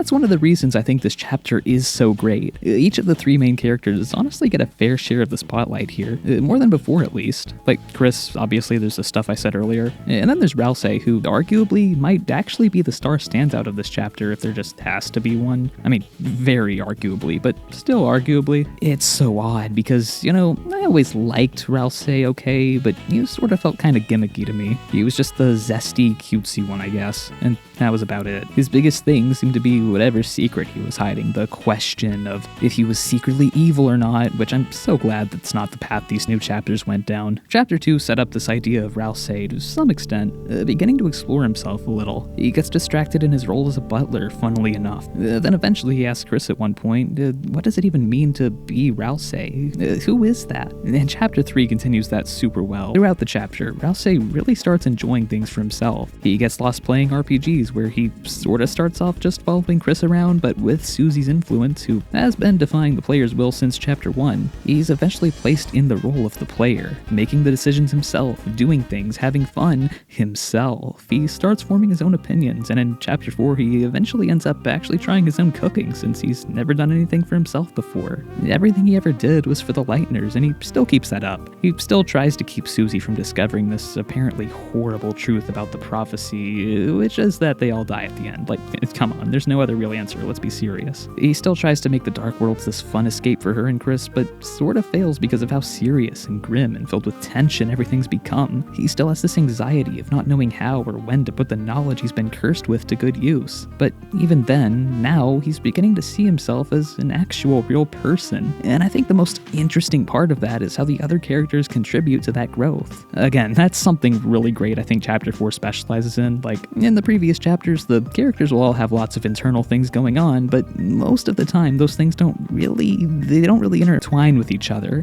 That's one of the reasons I think this chapter is so great. Each of the three main characters honestly get a fair share of the spotlight here, more than before at least. Like Chris, obviously there's the stuff I said earlier, and then there's Ralsei, who arguably might actually be the star standout of this chapter if there just has to be one. I mean, very arguably, but still arguably. It's so odd because, I always liked Ralsei okay, but he sort of felt kind of gimmicky to me. He was just the zesty, cutesy one, I guess, and that was about it. His biggest thing seemed to be whatever secret he was hiding, the question of if he was secretly evil or not, which I'm so glad that's not the path these new chapters went down. Chapter 2 set up this idea of Ralsei to some extent, beginning to explore himself a little. He gets distracted in his role as a butler, funnily enough. Then eventually he asks Chris at one point, what does it even mean to be Ralsei? Who is that? And Chapter 3 continues that super well. Throughout the chapter, Ralsei really starts enjoying things for himself. He gets lost playing RPGs where he sorta starts off just following Chris around, but with Susie's influence, who has been defying the player's will since Chapter 1, he's eventually placed in the role of the player, making the decisions himself, doing things, having fun himself. He starts forming his own opinions, and in Chapter 4 he eventually ends up actually trying his own cooking since he's never done anything for himself before. Everything he ever did was for the Lightners, and he still keeps that up. He still tries to keep Susie from discovering this apparently horrible truth about the prophecy, which is that they all die at the end. Like, come on, there's no other real answer, let's be serious. He still tries to make the Dark Worlds this fun escape for her and Chris, but sort of fails because of how serious and grim and filled with tension everything's become. He still has this anxiety of not knowing how or when to put the knowledge he's been cursed with to good use. But even then, now he's beginning to see himself as an actual real person. And I think the most interesting part of that is how the other characters contribute to that growth. Again, that's something really great I think Chapter 4 specializes in. Like, in the previous chapters, the characters will all have lots of internal things going on, but most of the time those things don't really intertwine with each other.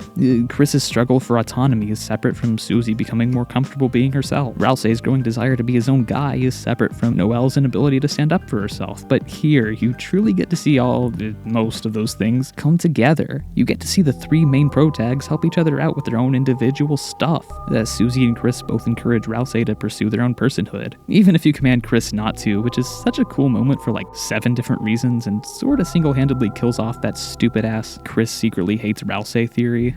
Chris's struggle for autonomy is separate from Susie becoming more comfortable being herself. Ralsei's growing desire to be his own guy is separate from Noelle's inability to stand up for herself. But here, you truly get to see most of those things come together. You get to see the three main protags help each other out with their own individual stuff. Susie and Chris both encourage Ralsei to pursue their own personhood, even if you command Chris not to, which is such a cool moment for like 7 different reasons and sort of single-handedly kills off that stupid-ass Chris secretly hates Ralsei theory.